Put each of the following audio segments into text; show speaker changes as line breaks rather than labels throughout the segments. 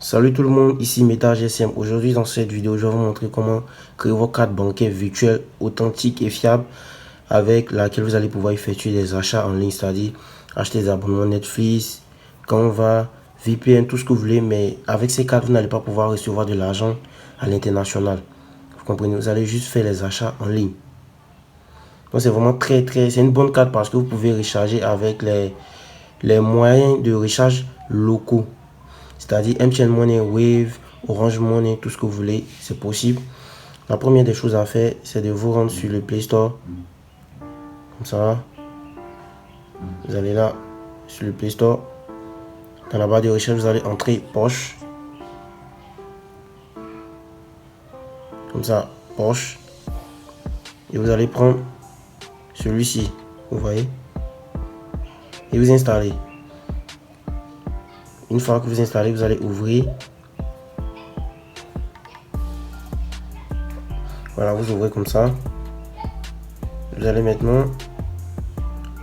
Salut tout le monde, ici Meta GSM. Aujourd'hui dans cette vidéo, je vais vous montrer comment créer vos cartes bancaires virtuelles authentiques et fiables avec laquelle vous allez pouvoir effectuer des achats en ligne, c'est-à-dire acheter des abonnements Netflix, Canva, VPN, tout ce que vous voulez. Mais avec ces cartes, vous n'allez pas pouvoir recevoir de l'argent à l'international. Vous comprenez? Vous allez juste faire les achats en ligne. Donc c'est vraiment c'est une bonne carte parce que vous pouvez recharger avec les moyens de recharge locaux. C'est-à-dire MTN Money, Wave, Orange Money, tout ce que vous voulez, c'est possible. La première des choses à faire, c'est de vous rendre sur le Play Store. Comme ça. Vous allez là, sur le Play Store. Dans la barre de recherche, vous allez entrer Porsche. Comme ça, Porsche. Et vous allez prendre celui-ci. Vous voyez. Et vous installez. Une fois que vous installez, vous allez ouvrir. Voilà, vous ouvrez comme ça. Vous allez maintenant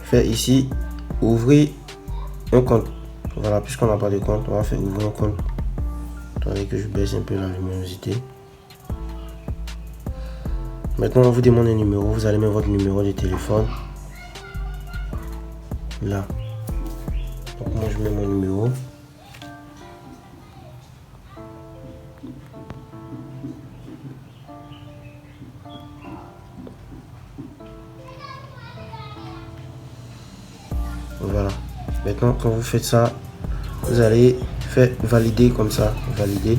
faire ici, ouvrir un compte. Voilà, puisqu'on n'a pas de compte, on va faire ouvrir un compte. Attendez que je baisse un peu la luminosité. Maintenant, on vous demande un numéro. Vous allez mettre votre numéro de téléphone. Là. Donc, moi, je mets mon numéro. Voilà. Maintenant, quand vous faites ça, vous allez faire valider comme ça. Valider.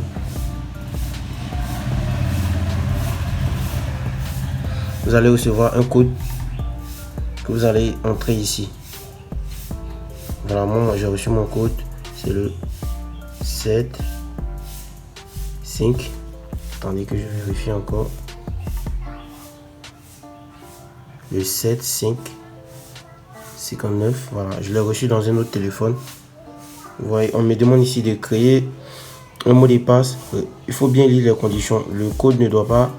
Vous allez recevoir un code que vous allez entrer ici. Voilà, moi j'ai reçu mon code. C'est le 7 5. Attendez que je vérifie encore. Le 7 5 59. Voilà, je l'ai reçu dans un autre téléphone. Vous voyez, on me demande ici de créer un mot de passe. Il faut bien lire les conditions. Le code ne doit pas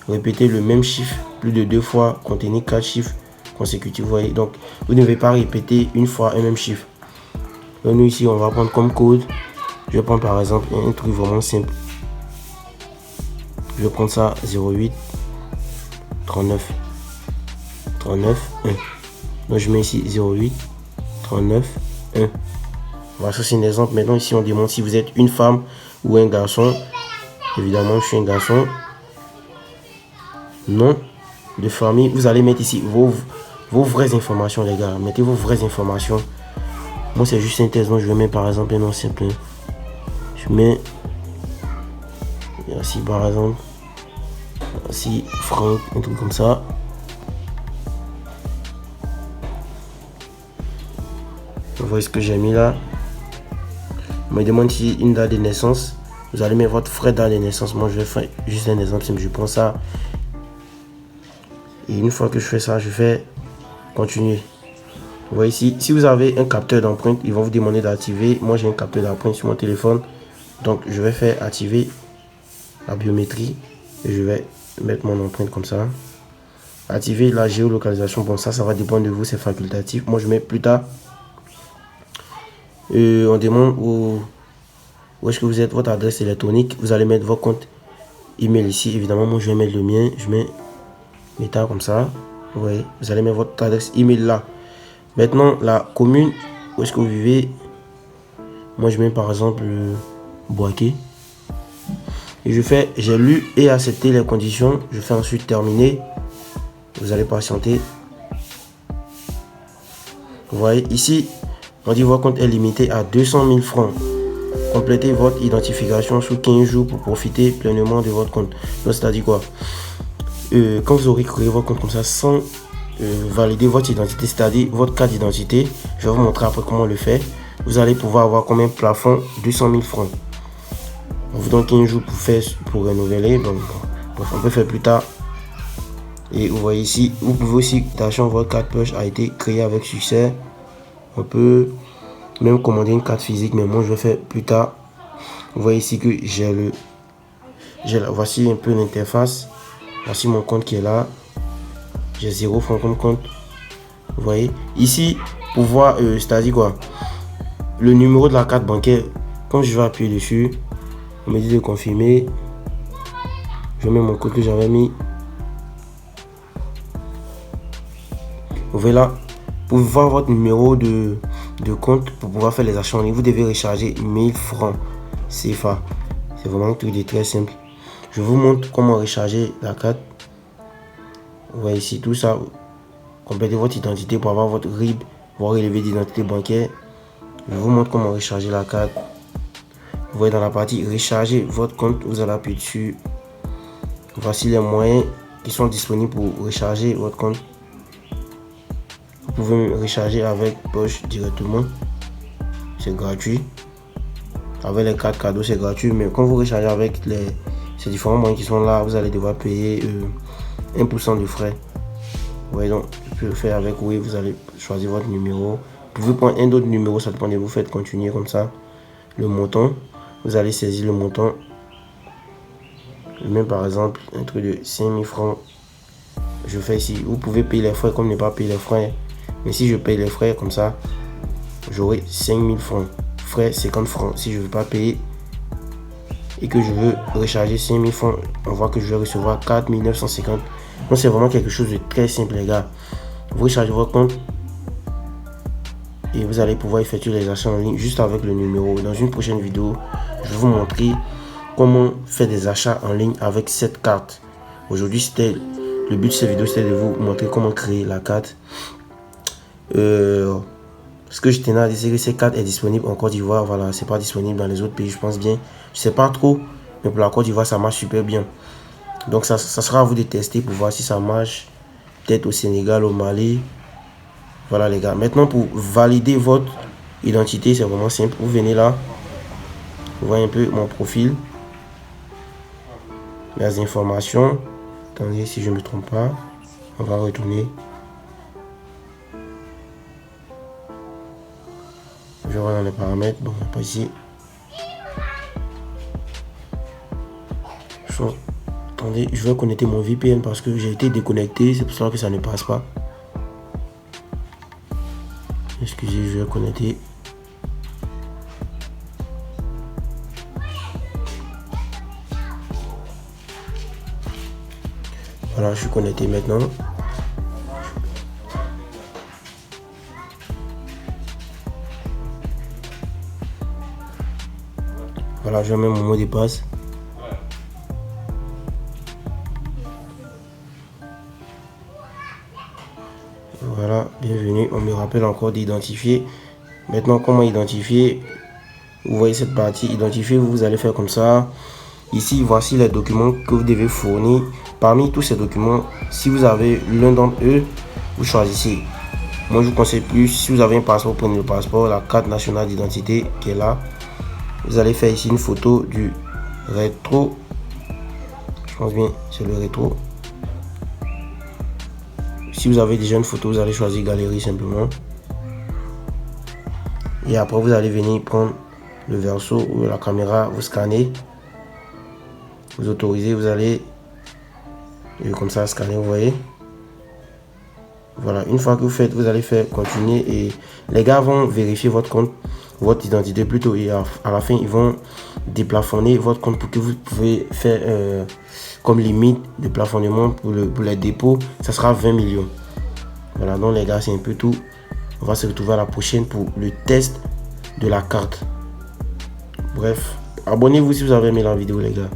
répéter le même chiffre plus de 2 fois, contenir 4 chiffres consécutifs. Vous voyez, donc vous ne devez pas répéter une fois un même chiffre. Donc, nous ici, on va prendre comme code. Je vais prendre par exemple un truc vraiment simple. Je vais prendre ça 08 39 39 1. Donc je mets ici 08 39 1. Voilà, ça c'est un exemple. Maintenant ici on demande si vous êtes une femme ou un garçon. Évidemment je suis un garçon. Nom de famille. Vous allez mettre ici vos vraies informations les gars. Mettez vos vraies informations. Moi c'est juste un test. Donc je vais mettre par exemple un nom simple. Je mets ici par exemple. Ici Franck. Un truc comme ça. Vous voyez ce que j'ai mis là. On me demande si une date de naissance. Vous allez mettre votre vraie date de naissance. Moi je vais faire juste un exemple simple. Je prends ça. Et une fois que je fais ça, je fais continuer. Vous voyez ici, si vous avez un capteur d'empreinte, ils vont vous demander d'activer. Moi j'ai un capteur d'empreinte sur mon téléphone. Donc je vais faire activer la biométrie. Et je vais mettre mon empreinte comme ça. Activer la géolocalisation. Bon ça va dépendre de vous, c'est facultatif. Moi je mets plus tard. On demande où est-ce que vous êtes, votre adresse électronique. Vous allez mettre votre compte email ici. Évidemment, moi je vais mettre le mien. Je mets Meta comme ça. Vous voyez, vous allez mettre votre adresse email là. Maintenant, la commune où est-ce que vous vivez. Moi je mets par exemple Boaké. Et j'ai lu et accepté les conditions. Je fais ensuite terminer. Vous allez patienter. Vous voyez ici. On dit votre compte est limité à 200 000 francs. Complétez votre identification sous 15 jours pour profiter pleinement de votre compte. Donc, c'est-à-dire quoi? Quand vous aurez créé votre compte comme ça, sans valider votre identité, c'est-à-dire votre carte d'identité, je vais vous montrer après comment le faire. Vous allez pouvoir avoir comme un plafond 200 000 francs. On vous donne 15 jours pour renouveler. Donc, bref, on peut faire plus tard. Et vous voyez ici, vous pouvez aussi tâcher votre carte push a été créée avec succès. On peut même commander une carte physique, mais moi je vais faire plus tard. Vous voyez ici que voici un peu l'interface. Voici mon compte qui est là. J'ai 0 francs comme compte. Vous voyez ici, pour voir, c'est-à-dire quoi, le numéro de la carte bancaire. Quand je vais appuyer dessus, On me dit de confirmer. Je mets mon code que j'avais mis. Vous voyez là, pour voir votre numéro de compte pour pouvoir faire les achats en ligne, vous devez recharger 1000 francs CFA. C'est vraiment un truc de très simple. Je vous montre comment recharger la carte. Vous voyez ici tout ça. Complétez votre identité pour avoir votre RIB, voire relevé d'identité bancaire. Je vous montre comment recharger la carte. Vous voyez dans la partie recharger votre compte, vous allez appuyer dessus. Voici les moyens qui sont disponibles pour recharger votre compte. Vous pouvez recharger avec poche directement. C'est gratuit. Avec les cartes cadeaux, c'est gratuit. Mais quand vous rechargez avec ces différents moyens qui sont là, vous allez devoir payer 1% de frais. Vous voyez donc, je peux le faire avec oui, vous allez choisir votre numéro. Vous pouvez prendre un autre numéro, ça dépend de vous, faites continuer comme ça. Le montant, vous allez saisir le montant. Même par exemple, un truc de 5000 francs. Je fais ici, vous pouvez payer les frais comme ne pas payer les frais. Mais si je paye les frais comme ça, j'aurai 5000 francs. Frais 50 francs. Si je ne veux pas payer et que je veux recharger 5000 francs, on voit que je vais recevoir 4950. Donc c'est vraiment quelque chose de très simple les gars. Vous rechargez votre compte et vous allez pouvoir effectuer les achats en ligne juste avec le numéro. Dans une prochaine vidéo, je vais vous montrer comment faire des achats en ligne avec cette carte. Aujourd'hui, le but de cette vidéo, c'était de vous montrer comment créer la carte. Ce que je tenais à dire, c'est que cette carte est disponible en Côte d'Ivoire. Voilà, c'est pas disponible dans les autres pays, je pense bien. Je sais pas trop, mais pour la Côte d'Ivoire, ça marche super bien. Donc ça sera à vous de tester pour voir si ça marche. Peut-être au Sénégal, au Mali. Voilà les gars. Maintenant, pour valider votre identité, c'est vraiment simple. Vous venez là. Vous voyez un peu mon profil. Les informations. Attendez, si je ne me trompe pas. On va retourner. Je vois dans les paramètres. Bon, pas ici. Attendez, je vais connecter mon VPN parce que j'ai été déconnecté. C'est pour ça que ça ne passe pas. Excusez, je vais connecter. Voilà, je suis connecté maintenant. Voilà, je mets mon mot de passe. Voilà, bienvenue. On me rappelle encore d'identifier. Maintenant, comment identifier? Vous voyez cette partie, identifier, vous allez faire comme ça. Ici, voici les documents que vous devez fournir. Parmi tous ces documents, si vous avez l'un d'entre eux, vous choisissez. Moi, je vous conseille plus. Si vous avez un passeport, prenez le passeport, la carte nationale d'identité qui est là. Vous allez faire ici une photo du rétro. Je pense bien, c'est le rétro. Si vous avez déjà une photo, vous allez choisir galerie simplement. Et après, vous allez venir prendre le verso ou la caméra, vous scannez. Vous autorisez, vous allez comme ça scanner, vous voyez. Voilà, une fois que vous faites, vous allez faire continuer et les gars vont vérifier votre compte, votre identité plutôt, et à la fin ils vont déplafonner votre compte pour que vous pouvez faire comme limite de plafonnement pour les dépôts, ça sera 20 millions. Voilà, donc les gars, c'est un peu tout. On va se retrouver à la prochaine pour le test de la carte. Bref, abonnez-vous si vous avez aimé la vidéo les gars.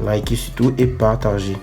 Likez surtout et partagez.